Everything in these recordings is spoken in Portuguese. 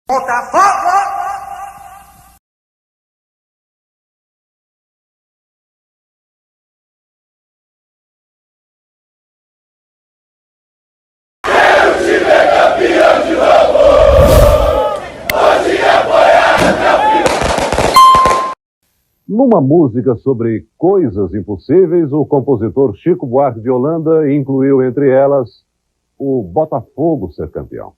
Botafogo! Numa música sobre coisas impossíveis, o compositor Chico Buarque de Holanda incluiu entre elas o Botafogo ser campeão.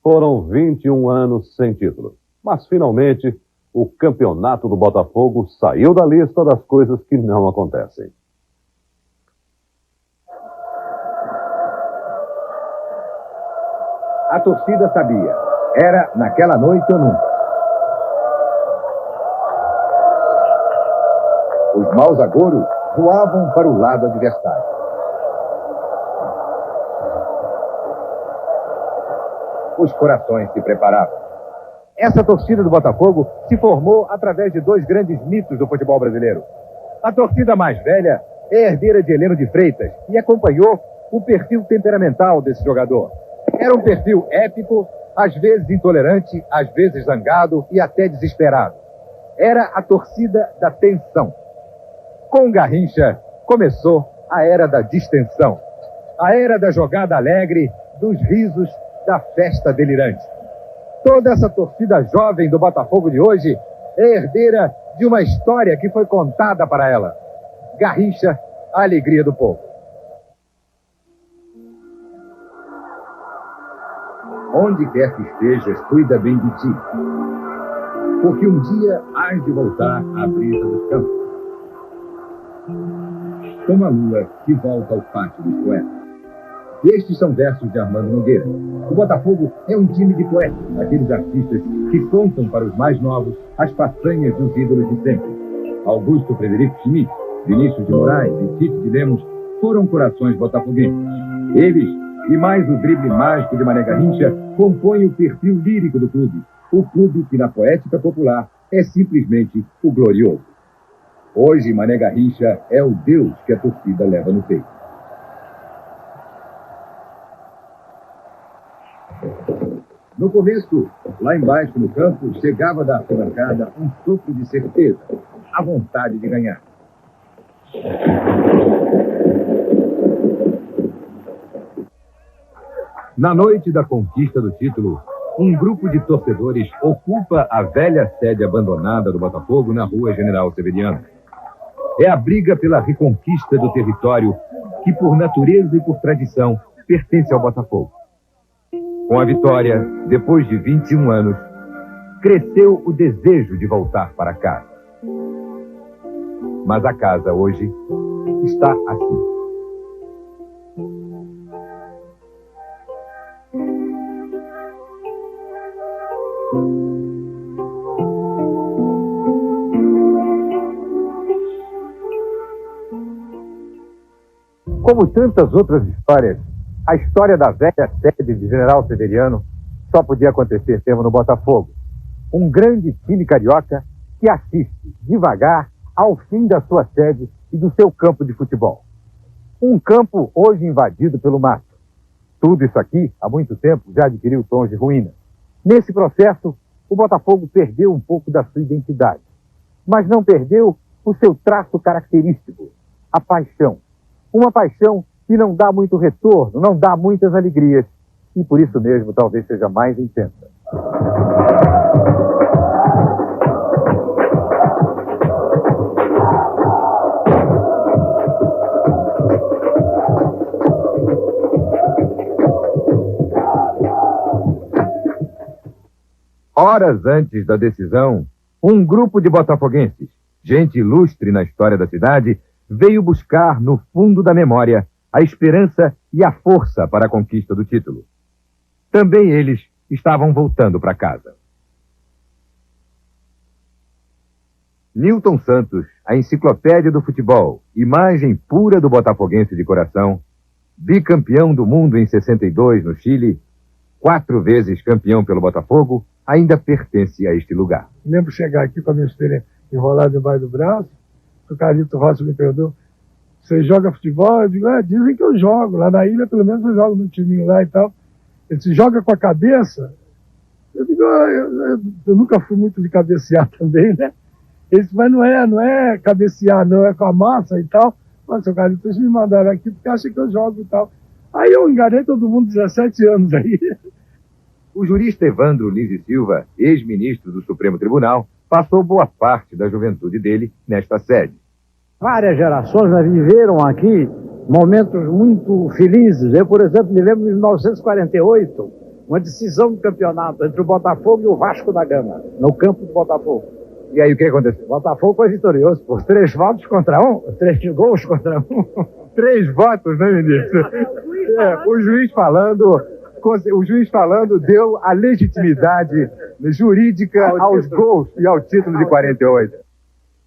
Foram 21 anos sem título, mas finalmente o campeonato do Botafogo saiu da lista das coisas que não acontecem. A torcida sabia, era naquela noite ou nunca. Os maus agouros voavam para o lado adversário. Os corações se preparavam. Essa torcida do Botafogo se formou através de dois grandes mitos do futebol brasileiro. A torcida mais velha é herdeira de Heleno de Freitas e acompanhou o perfil temperamental desse jogador. Era um perfil épico, às vezes intolerante, às vezes zangado e até desesperado. Era a torcida da tensão. Com Garrincha, começou a era da distensão. A era da jogada alegre, dos risos, da festa delirante. Toda essa torcida jovem do Botafogo de hoje é herdeira de uma história que foi contada para ela. Garrincha, a alegria do povo. Onde quer que estejas, cuida bem de ti. Porque um dia hás de voltar à brisa dos campos. Como a lua que volta ao pátio dos poetas. Estes são versos de Armando Nogueira. O Botafogo é um time de poetas, aqueles artistas que contam para os mais novos as façanhas dos ídolos de sempre. Augusto Frederico Schmidt, Vinícius de Moraes e Tite de Lemos foram corações botafoguenses. Eles, e mais o drible mágico de Mané Garrincha, compõem o perfil lírico do clube. O clube que, na poética popular, é simplesmente o glorioso. Hoje, Mané Garrincha é o Deus que a torcida leva no peito. No começo, lá embaixo no campo, chegava da arquibancada um sopro de certeza, a vontade de ganhar. Na noite da conquista do título, um grupo de torcedores ocupa a velha sede abandonada do Botafogo na rua General Severiano. É a briga pela reconquista do território que, por natureza e por tradição, pertence ao Botafogo. Com a vitória, depois de 21 anos, cresceu o desejo de voltar para casa. Mas a casa hoje está assim. Como tantas outras histórias, a história da velha sede de General Severiano só podia acontecer mesmo no Botafogo. Um grande time carioca que assiste devagar ao fim da sua sede e do seu campo de futebol. Um campo hoje invadido pelo mato. Tudo isso aqui, há muito tempo, já adquiriu tons de ruína. Nesse processo, o Botafogo perdeu um pouco da sua identidade, mas não perdeu o seu traço característico, a paixão. Uma paixão que não dá muito retorno, não dá muitas alegrias, e por isso mesmo talvez seja mais intensa. Horas antes da decisão, um grupo de botafoguenses, gente ilustre na história da cidade, veio buscar no fundo da memória a esperança e a força para a conquista do título. Também eles estavam voltando para casa. Nilton Santos, a enciclopédia do futebol, imagem pura do botafoguense de coração, bicampeão do mundo em 62 no Chile, 4 vezes campeão pelo Botafogo, ainda pertence a este lugar. Lembro chegar aqui com a minha estrela enrolada embaixo do braço, o Carlito Rossi me perguntou: você joga futebol? Eu digo: dizem que eu jogo. Lá na ilha, pelo menos, eu jogo no timinho lá e tal. Ele disse: joga com a cabeça? Eu digo, eu nunca fui muito de cabecear também, né? Ele disse, mas não é cabecear, não, é com a massa e tal. Mas, seu Carlito, vocês me mandaram aqui porque acham que eu jogo e tal. Aí eu enganei todo mundo, 17 anos aí. O jurista Evandro Lins e Silva, ex-ministro do Supremo Tribunal, passou boa parte da juventude dele nesta sede. Várias gerações nós viveram aqui momentos muito felizes. Eu, por exemplo, me lembro de 1948, uma decisão do campeonato entre o Botafogo e o Vasco da Gama, no campo do Botafogo. E aí, o que aconteceu? O Botafogo foi vitorioso por 3 votos contra 1, 3 gols contra 1. 3 votos, né, ministro? O juiz falando deu a legitimidade jurídica aos gols e ao título de 48.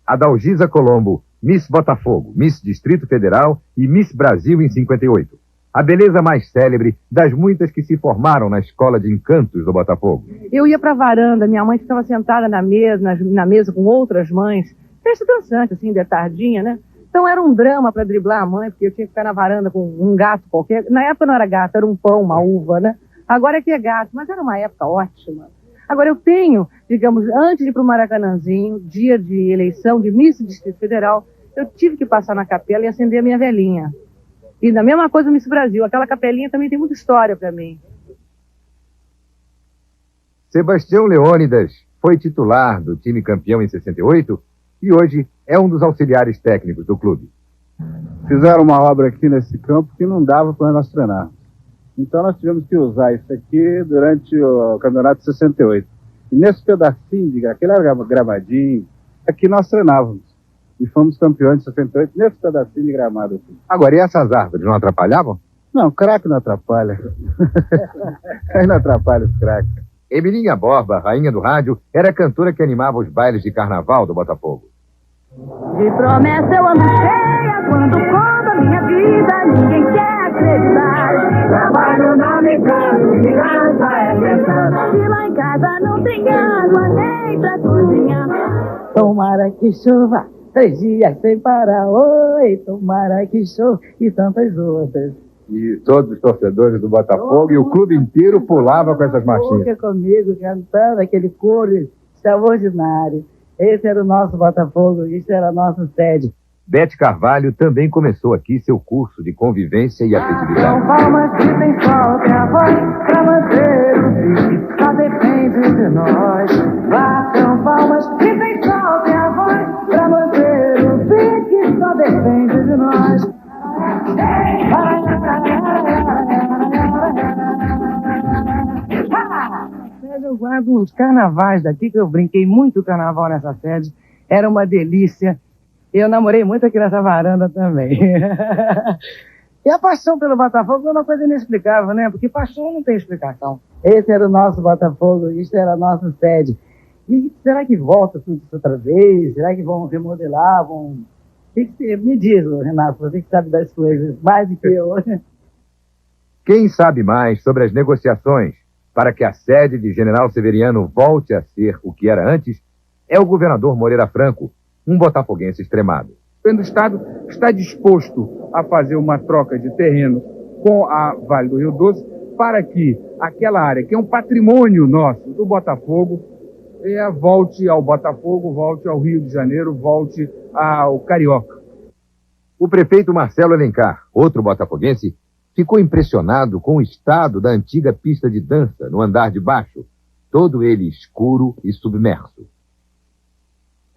Adalgisa Colombo, Miss Botafogo, Miss Distrito Federal e Miss Brasil em 58. A beleza mais célebre das muitas que se formaram na Escola de Encantos do Botafogo. Eu ia para a varanda, minha mãe ficava sentada na mesa com outras mães. Festa dançante, assim, de tardinha, né? Então era um drama para driblar a mãe, porque eu tinha que ficar na varanda com um gato qualquer. Na época não era gato, era um pão, uma uva, né? Agora é que é gato, mas era uma época ótima. Agora eu tenho, digamos, antes de ir para o Maracanãzinho, dia de eleição de Miss Distrito Federal, eu tive que passar na capela e acender a minha velhinha. E da mesma coisa Miss Brasil, aquela capelinha também tem muita história para mim. Sebastião Leônidas foi titular do time campeão em 68 e hoje é um dos auxiliares técnicos do clube. Fizeram uma obra aqui nesse campo que não dava para nós treinar. Então nós tivemos que usar isso aqui durante o campeonato de 68. E nesse pedacinho, aquele era gramadinho, aqui nós treinávamos. E fomos campeões de 68 nesse pedacinho de gramado aqui. Agora, e essas árvores não atrapalhavam? Não, craque não atrapalha. Aí não atrapalha os craques. Emilinha Borba, rainha do rádio, era a cantora que animava os bailes de carnaval do Botafogo. De promessa eu ando cheia, quando conto a minha vida, ninguém quer acreditar. Trabalho na mecânica é pensar. Se lá em casa não tem água nem pra cozinhar. Tomara que chova 3 dias sem parar. Oi, tomara que chova e tantas outras. E todos os torcedores do Botafogo e o clube inteiro pulava com essas marchinhas. Fica comigo cantando aquele coro extraordinário. Esse era o nosso Botafogo, isso era a nossa sede. Bete Carvalho também começou aqui seu curso de convivência e afetividade. São palmas que tem sol, tem a voz pra manter o pique, só depende de nós. Batam palmas que tem sol, tem a voz pra manter o pique, só depende de nós. Eu guardo os carnavais daqui, que eu brinquei muito carnaval nessa sede. Era uma delícia. Eu namorei muito aqui nessa varanda também. E a paixão pelo Botafogo é uma coisa inexplicável, né? Porque paixão não tem explicação. Esse era o nosso Botafogo, isso era a nossa sede. E será que volta tudo isso outra vez? Será que vão remodelar? Me diz, Renato, você que sabe das coisas, mais do que eu. Quem sabe mais sobre as negociações para que a sede de General Severiano volte a ser o que era antes é o governador Moreira Franco, um botafoguense extremado. O Estado está disposto a fazer uma troca de terreno com a Vale do Rio Doce para que aquela área, que é um patrimônio nosso do Botafogo, volte ao Botafogo, volte ao Rio de Janeiro, volte ao Carioca. O prefeito Marcelo Alencar, outro botafoguense, ficou impressionado com o estado da antiga pista de dança no andar de baixo, todo ele escuro e submerso.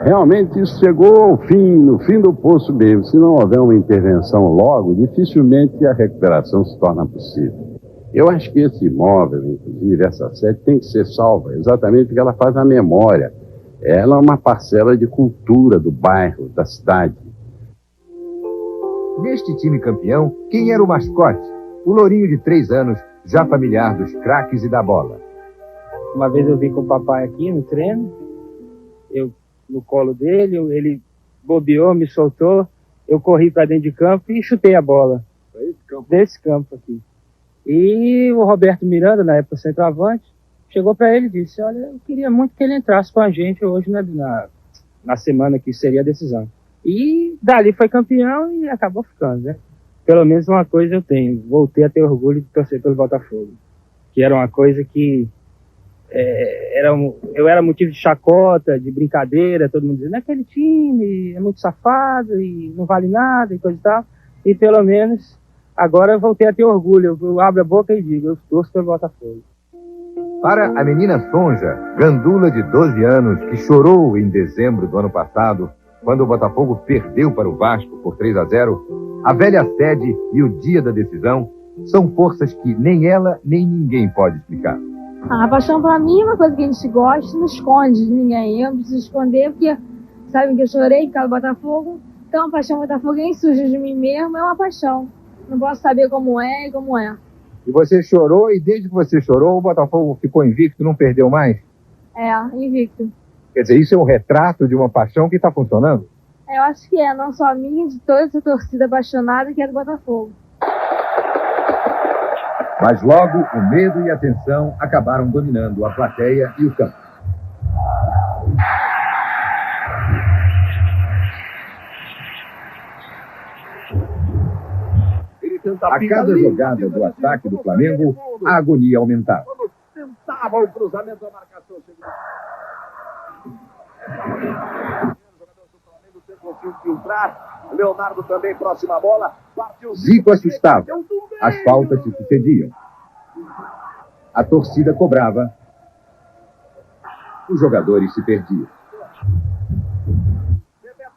Realmente isso chegou ao fim, no fim do poço mesmo. Se não houver uma intervenção logo, dificilmente a recuperação se torna possível. Eu acho que esse imóvel, inclusive essa sede, tem que ser salva, exatamente porque ela faz a memória. Ela é uma parcela de cultura do bairro, da cidade. Neste time campeão, quem era o mascote? O lourinho de 3 anos, já familiar dos craques e da bola. Uma vez eu vim com o papai aqui no treino, eu no colo dele, ele bobeou, me soltou, eu corri para dentro de campo e chutei a bola. Desse campo aqui. E o Roberto Miranda, na época centroavante, chegou para ele e disse, olha, eu queria muito que ele entrasse com a gente hoje na semana que seria a decisão. E dali foi campeão e acabou ficando, né? Pelo menos uma coisa eu tenho, voltei a ter orgulho de torcer pelo Botafogo, que era uma coisa que eu era motivo de chacota, de brincadeira, todo mundo dizendo, aquele time é muito safado e não vale nada e coisa e tal. E pelo menos agora eu voltei a ter orgulho. Eu abro a boca e digo, eu torço pelo Botafogo. Para a menina Sonja, gandula de 12 anos, que chorou em dezembro do ano passado, quando o Botafogo perdeu para o Vasco por 3-0, a velha sede e o dia da decisão são forças que nem ela nem ninguém pode explicar. A paixão pra mim é uma coisa que a gente gosta, não esconde de ninguém. Eu não preciso esconder porque sabem que eu chorei por causa do Botafogo. Então a paixão botafoguense surge de mim mesmo, é uma paixão. Não posso saber como é e como é. E você chorou, e desde que você chorou, o Botafogo ficou invicto, não perdeu mais? É, invicto. Quer dizer, isso é um retrato de uma paixão que está funcionando? Eu acho que é, não só a minha, de toda essa torcida apaixonada que é do Botafogo. Mas logo o medo e a tensão acabaram dominando a plateia e o campo. A cada jogada do ataque do Flamengo, a agonia aumentava. Tentava o cruzamento da marcação. Jogadores do Flamengo tentam filtrar. Leonardo também, próxima bola. Zico assustava. As faltas se sucediam. A torcida cobrava. Os jogadores se perdiam.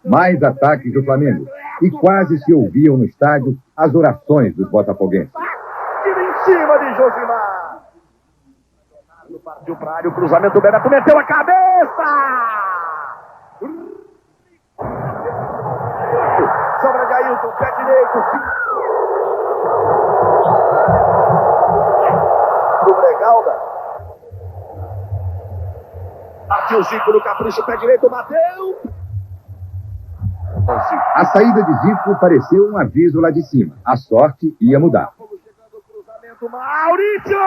Mais ataques do Flamengo. E quase se ouviam no estádio as orações dos botafoguenses. Tira em cima de Josimar. Leonardo partiu para a área. O cruzamento do Bebeto meteu a cabeça. Sobra de Ailton, pé direito. Do Bregalda. Partiu Zico no capricho, pé direito, bateu. A saída de Zico pareceu um aviso lá de cima. A sorte ia mudar. Maurício!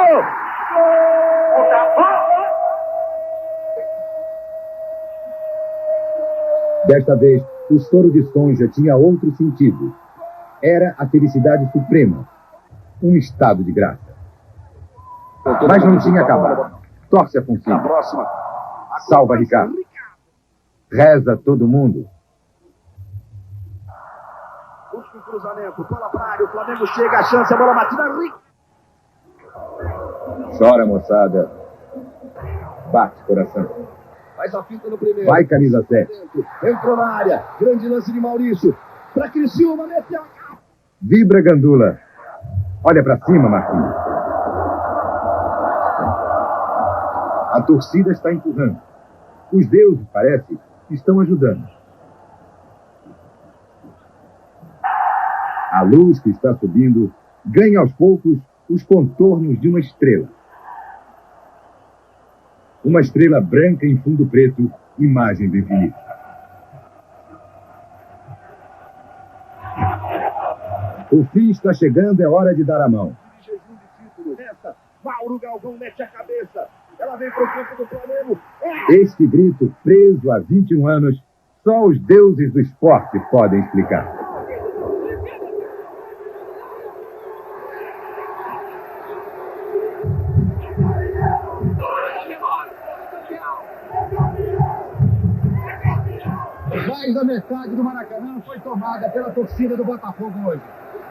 Desta vez, o estouro de Sonja tinha outro sentido. Era a felicidade suprema. Um estado de graça. Mas não tinha acabado. Torce a Fonseca. Salva Ricardo. Reza todo mundo. Busca o cruzamento, bola para a área, o Flamengo chega, a chance, a bola batida. Chora, moçada. Bate, coração. Faz a finta no primeiro. Vai, camisa 7. Entrou na área, grande lance de Maurício. Para Criciúma, meteu. Vibra, gandula. Olha para cima, Marquinhos. A torcida está empurrando. Os deuses, parece, estão ajudando. A luz que está subindo ganha aos poucos os contornos de uma estrela. Uma estrela branca em fundo preto, imagem do infinito. O fim está chegando, é hora de dar a mão. Mauro Galvão mete a cabeça. Ela vem para o campo do Flamengo. Este grito, preso há 21 anos, só os deuses do esporte podem explicar. Mais da metade do Maracanã foi tomada pela torcida do Botafogo hoje.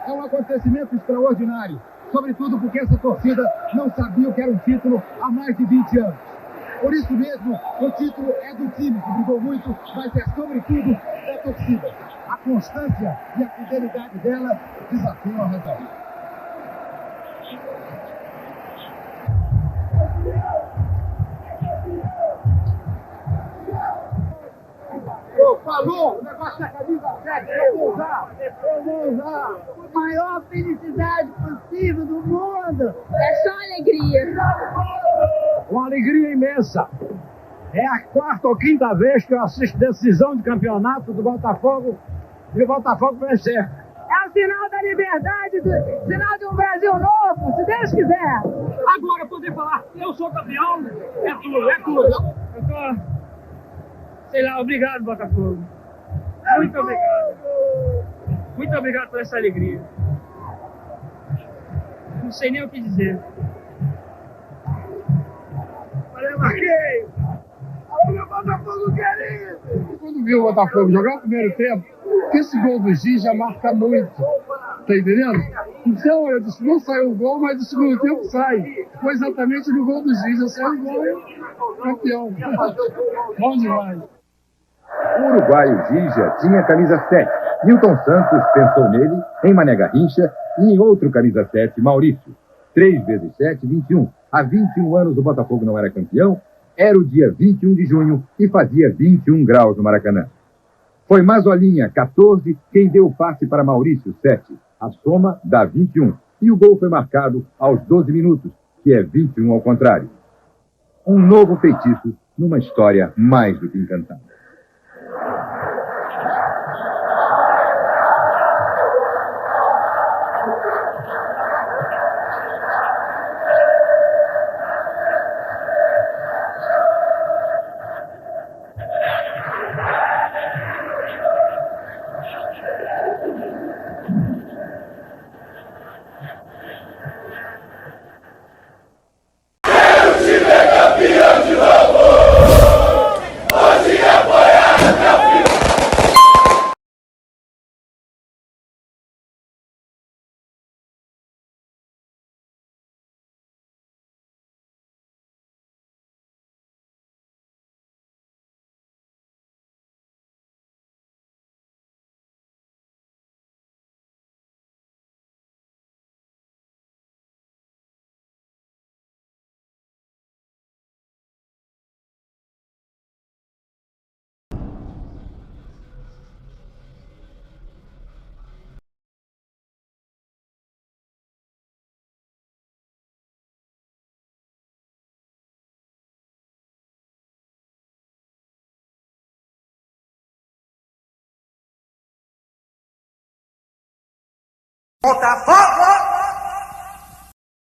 É um acontecimento extraordinário, sobretudo porque essa torcida não sabia o que era um título há mais de 20 anos. Por isso mesmo, o título é do time, que brigou muito, mas é sobretudo da torcida. A constância e a fidelidade dela desafiam a razão. Falou, o negócio da camisa 7, eu vou usar. A maior felicidade possível do mundo. É só alegria. Uma alegria imensa. É a quarta ou quinta vez que eu assisto decisão de campeonato do Botafogo e o Botafogo vencer. É o sinal da liberdade, sinal de um Brasil novo, se Deus quiser. Agora poder falar, eu sou campeão, é tudo, é tudo. Eu tô... Sei lá, obrigado, Botafogo. Muito obrigado. Muito obrigado por essa alegria. Não sei nem o que dizer. Valeu, marquei! Alô, meu Botafogo querido! Quando viu o Botafogo jogar o primeiro tempo, esse gol do Giz já marca muito. Tá entendendo? Então eu disse, não saiu o gol, mas o segundo tempo sai. Foi exatamente no gol do Giz. Eu saí o gol e campeão. Bom demais. O uruguaio Giz já tinha camisa 7. Nilton Santos pensou nele, em Mané Garrincha e em outro camisa 7, Maurício. 3 vezes 7, 21. Há 21 anos o Botafogo não era campeão. Era o dia 21 de junho e fazia 21 graus no Maracanã. Foi Mazolinha, 14, quem deu o passe para Maurício, 7. A soma dá 21. E o gol foi marcado aos 12 minutos, que é 21 ao contrário. Um novo feitiço numa história mais do que encantada. Botafogo!